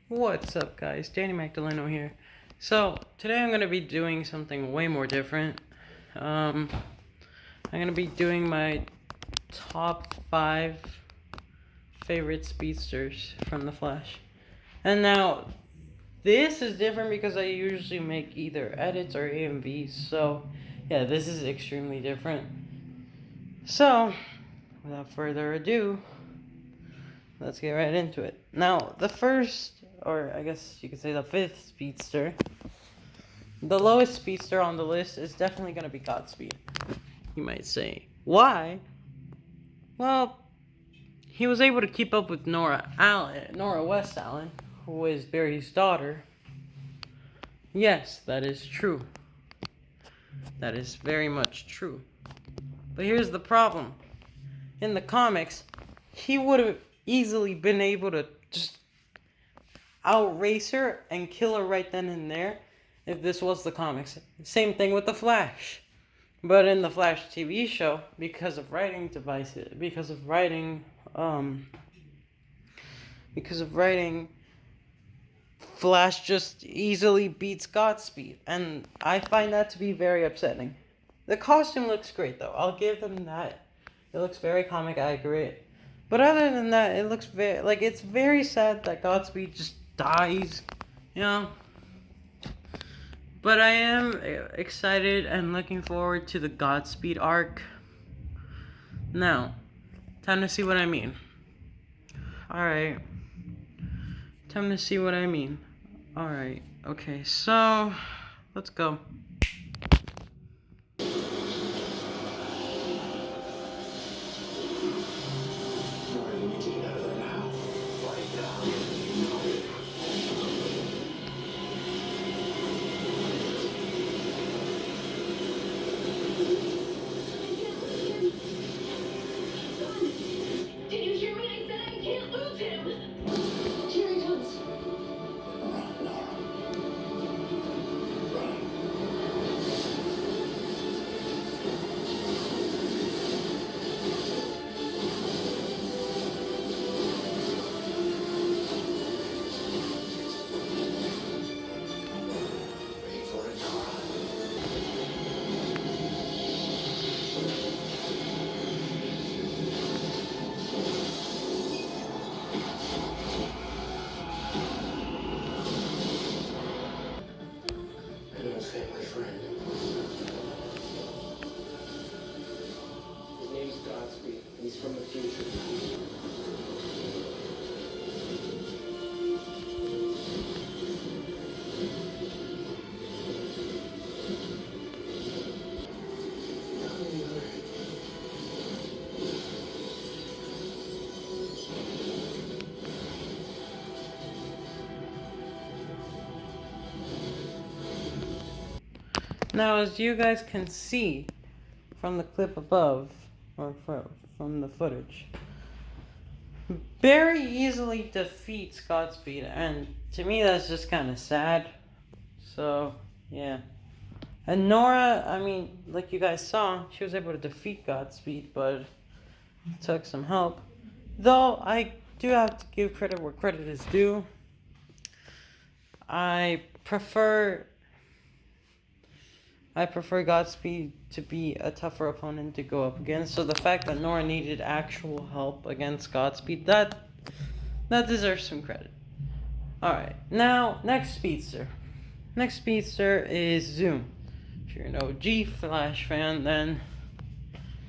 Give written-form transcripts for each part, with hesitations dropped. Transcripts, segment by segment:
What's up, guys? Danny Magdaleno here. So, today I'm going to be doing something way more different. I'm going to be doing my top 5 favorite speedsters from the Flash. And now, this is different because I usually make either edits or AMVs. So, yeah, this is extremely different. So, without further ado, let's get right into it. Now, the first, or I guess you could say the 5th speedster, the lowest speedster on the list is definitely going to be Godspeed. You might say, why? Well, he was able to keep up with Nora West Allen, who is Barry's daughter. Yes, that is true. That is very much true. But here's the problem. In the comics, he would have easily been able to just outrace her and kill her right then and there if this was the comics. Same thing with the Flash. But in the Flash TV show, because of writing devices, because of writing, Flash just easily beats Godspeed, and I find that to be very upsetting. The costume looks great, though. I'll give them that. It looks very comic accurate. But other than that, it looks it's very sad that Godspeed just dies, you know? But I am excited and looking forward to the Godspeed arc. Now, time to see what I mean. Alright. Time to see what I mean. Alright. Okay, so let's go. Family friend. His name's Godspeed, and he's from the future. Now, as you guys can see from the clip above, or from the footage, Barry easily defeats Godspeed, and to me that's just kind of sad. So, yeah. And Nora, I mean, like you guys saw, she was able to defeat Godspeed, but it took some help. Though, I do have to give credit where credit is due. I prefer Godspeed to be a tougher opponent to go up against. So the fact that Nora needed actual help against Godspeed, that deserves some credit. Alright, now, next speedster. Next speedster is Zoom. If you're an OG Flash fan, then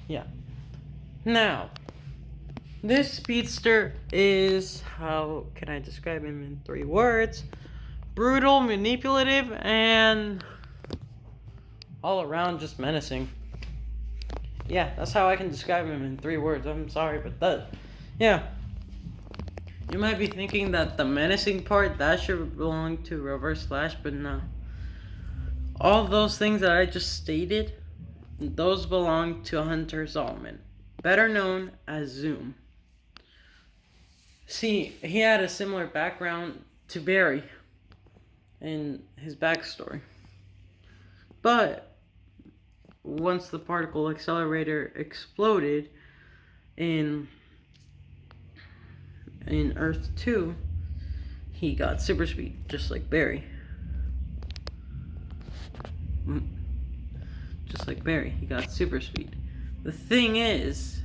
yeah. Now, this speedster is, how can I describe him in 3 words? Brutal, manipulative, and all around just menacing. Yeah, that's how I can describe him in 3 words. I'm sorry, but yeah. You might be thinking that the menacing part, that should belong to Reverse Flash, but no. All those things that I just stated, those belong to Hunter Zolman, better known as Zoom. See, he had a similar background to Barry in his backstory. But once the particle accelerator exploded in Earth 2, he got super speed, just like Barry. Just like Barry, he got super speed. The thing is,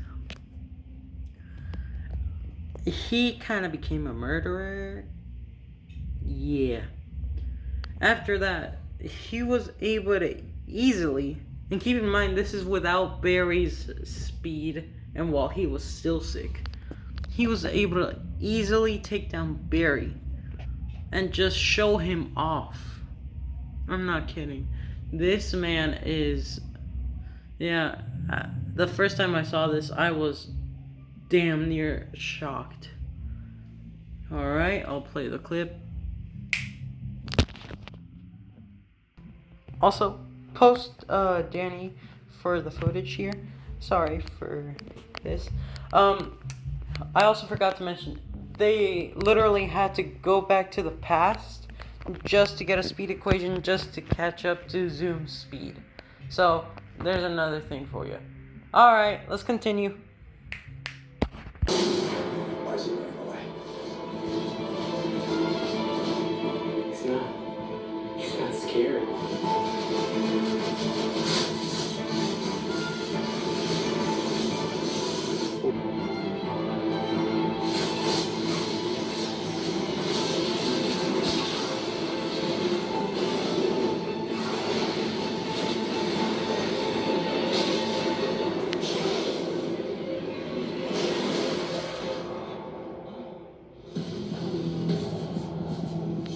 he kind of became a murderer. Yeah. After that, he was able to easily, and keep in mind, this is without Barry's speed, and while he was still sick, he was able to easily take down Barry and just show him off. I'm not kidding. This man is, yeah, the first time I saw this, I was damn near shocked. Alright, I'll play the clip. Also, post Danny for the footage here. Sorry for this. I also forgot to mention, they literally had to go back to the past just to get a speed equation, just to catch up to Zoom's speed. So, there's another thing for you. Alright, let's continue. Why is he running away? He's not scared.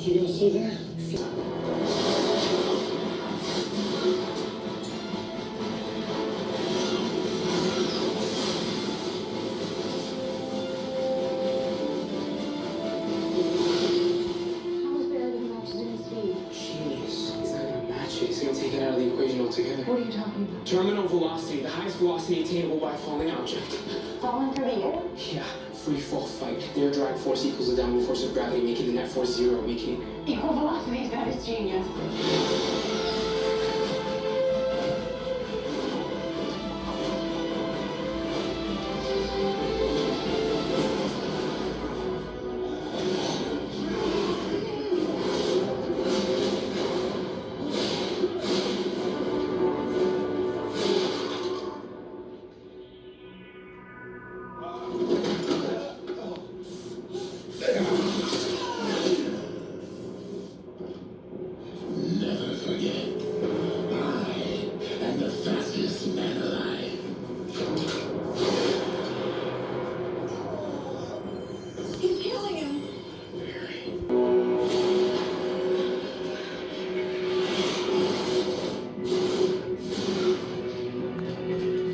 You gonna see that? He's going to take it out of the equation altogether. What are you talking about? Terminal velocity, the highest velocity attainable by a falling object. Falling through the air? Yeah, free fall flight. Their drag force equals the downward force of gravity, making the net force zero, making it... Equal velocity, that is genius. Never forget, I am the fastest man alive. He's killing him.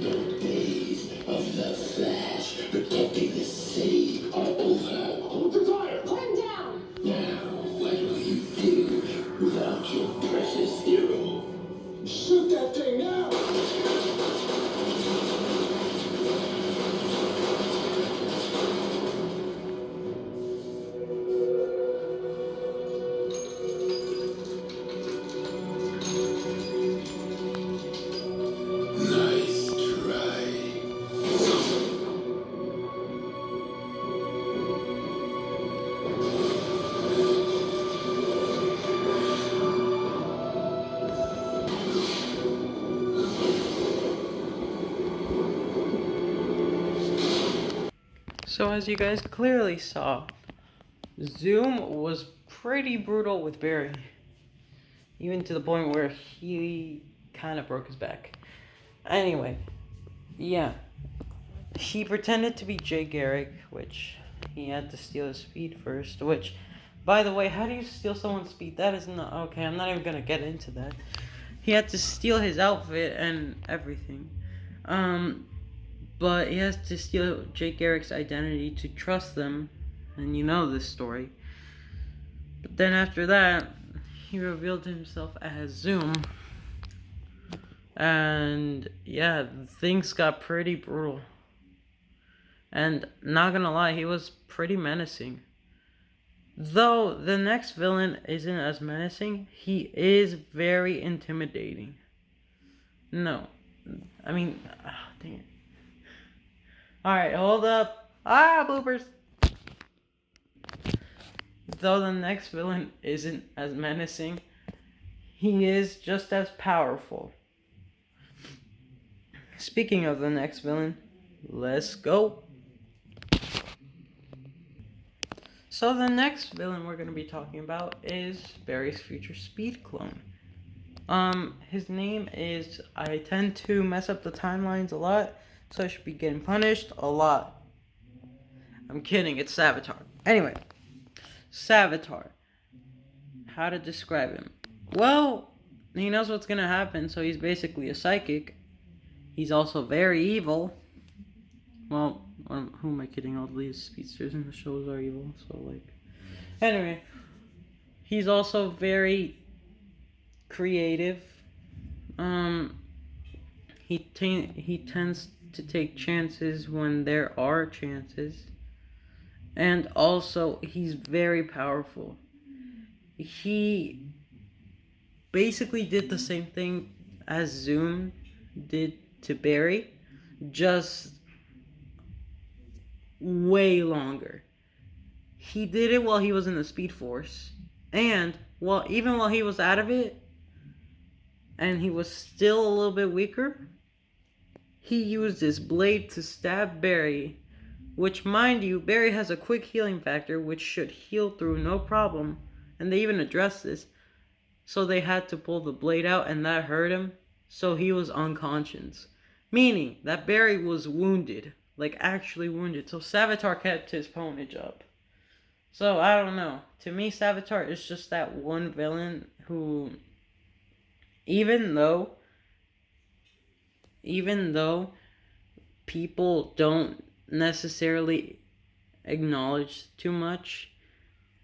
The days of the Flash protecting the city are over. Hold the fire. Put him down. Now, what will you do without your precious hero? Shoot that thing now! Nice try. So as you guys clearly saw, Zoom was pretty brutal with Barry. Even to the point where he kind of broke his back. Anyway, yeah. He pretended to be Jay Garrick, which he had to steal his speed first, which, by the way, how do you steal someone's speed? That is not, okay, I'm not even gonna get into that. He had to steal his outfit and everything. But he has to steal Jay Garrick's identity to trust them, and you know this story. But then after that, he revealed himself as Zoom. And yeah, things got pretty brutal. And not gonna lie, he was pretty menacing. Though the next villain isn't as menacing, he is very intimidating. No. I mean, dang it. Alright, hold up. Bloopers. though the next villain isn't as menacing, he is just as powerful. Speaking of the next villain, let's go. So the next villain we're going to be talking about is Barry's future speed clone. His name is, I tend to mess up the timelines a lot, so I should be getting punished a lot. I'm kidding, it's Savitar. Anyway, Savitar. How to describe him? Well, he knows what's gonna happen, so he's basically a psychic. He's also very evil. Well, who am I kidding? All these speedsters in the shows are evil, so like... Anyway, he's also very creative. He tends to take chances when there are chances. And also, he's very powerful. He basically did the same thing as Zoom did to Barry, just way longer. He did it while he was in the Speed Force, and even while he was out of it, and he was still a little bit weaker, he used his blade to stab Barry, which, mind you, Barry has a quick healing factor, which should heal through no problem, and they even addressed this. So they had to pull the blade out, and that hurt him, so he was unconscious. Meaning that Barry was wounded, like actually wounded, so Savitar kept his ponage up. So, I don't know. To me, Savitar is just that one villain who, even though people don't necessarily acknowledge too much,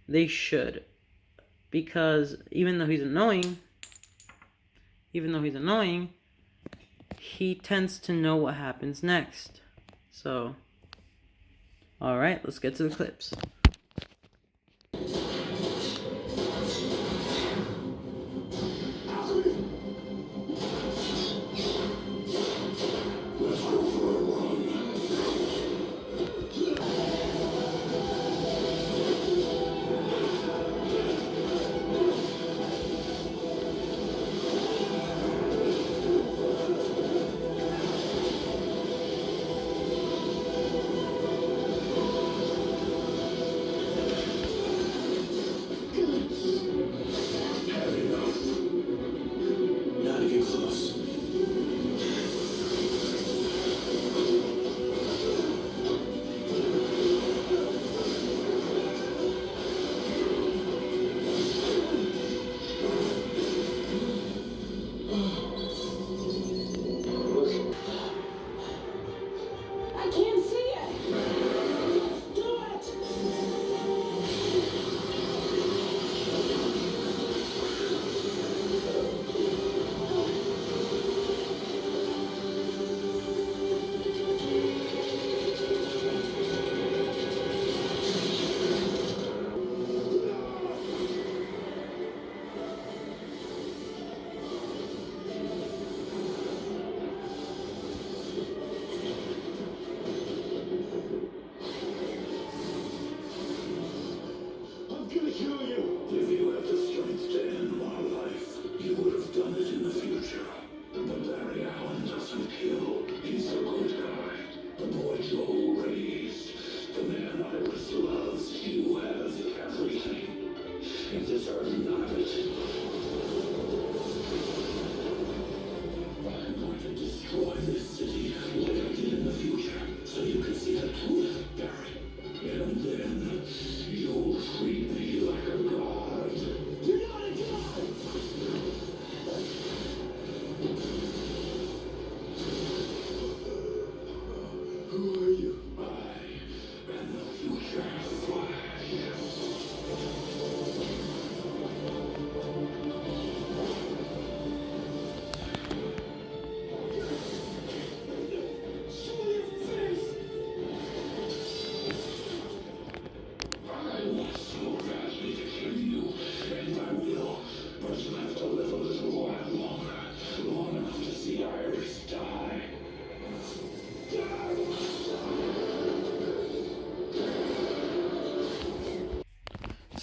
they should. Because even though he's annoying, he tends to know what happens next. So, alright, let's get to the clips. I can't see it. Do it. I'm gonna kill you! If you had the strength to end my life, you would have done it in the future. But Barry Allen doesn't kill. He's a good guy. The boy Joel raised. The man Iris loves. You have everything. You deserve none of it. I'm going to destroy this city like I did in the future, so you can see the truth, Barry. And then you'll treat me like a god. You're not a god! Who are you? I am the future Flash.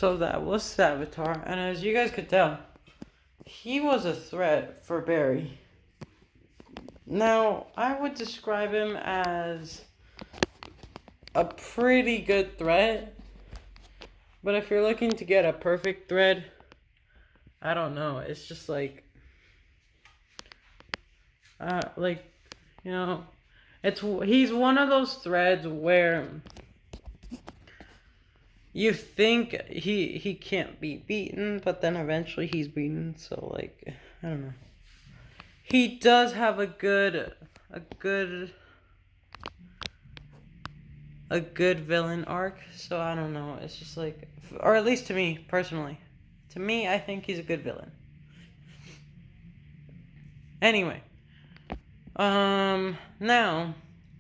So that was Savitar, and as you guys could tell, he was a threat for Barry. Now, I would describe him as a pretty good threat, but if you're looking to get a perfect thread, I don't know. It's just like, you know, he's one of those threads where you think he can't be beaten, but then eventually he's beaten. So like, I don't know. He does have a good villain arc. So I don't know. It's just like, or at least to me personally, I think he's a good villain. Anyway, now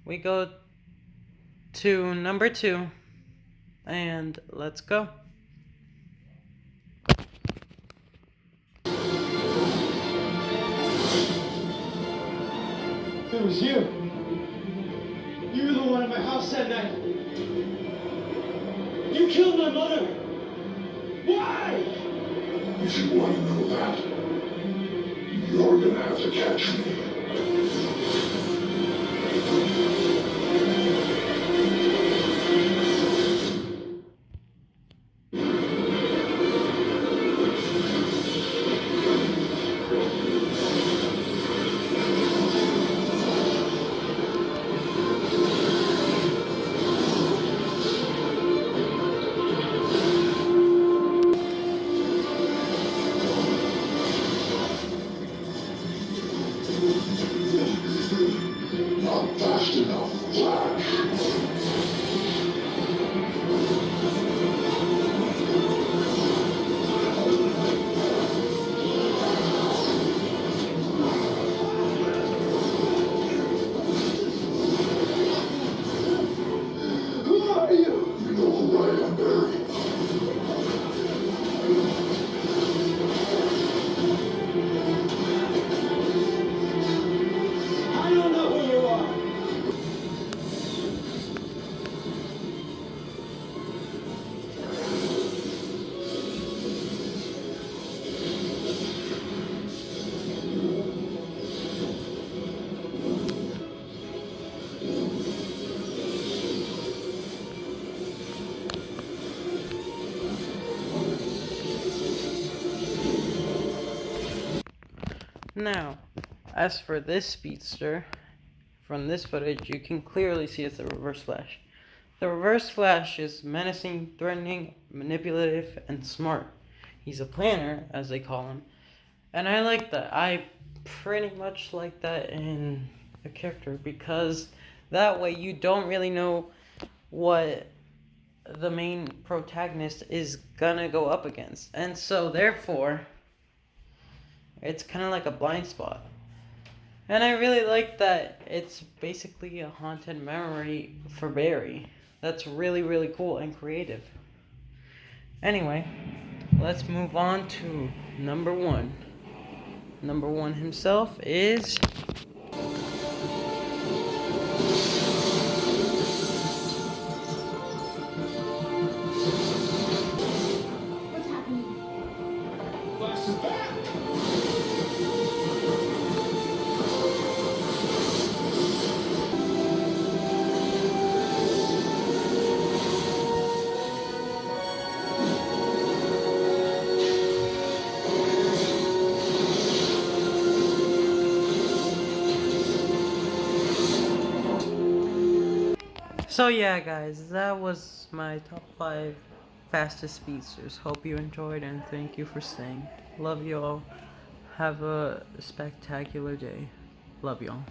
we go to number 2, and let's go. It was you. You were the one at my house that night. You killed my mother. Why? If you want to know that, you're gonna have to catch me. Not fast enough, Flash. Who are you? You know who I am, Barry. I don't know who you are. Now, as for this speedster, from this footage, you can clearly see it's the Reverse Flash. The Reverse Flash is menacing, threatening, manipulative, and smart. He's a planner, as they call him. And I like that. I pretty much like that in a character, because that way you don't really know what the main protagonist is gonna go up against. And so, therefore, it's kind of like a blind spot. And I really like that it's basically a haunted memory for Barry. That's really, really cool and creative. Anyway, let's move on to number 1. Number 1 himself is... What's happening? Flash is back. So yeah, guys, that was my top 5 fastest speedsters. Hope you enjoyed, and thank you for staying. Love you all. Have a spectacular day. Love y'all.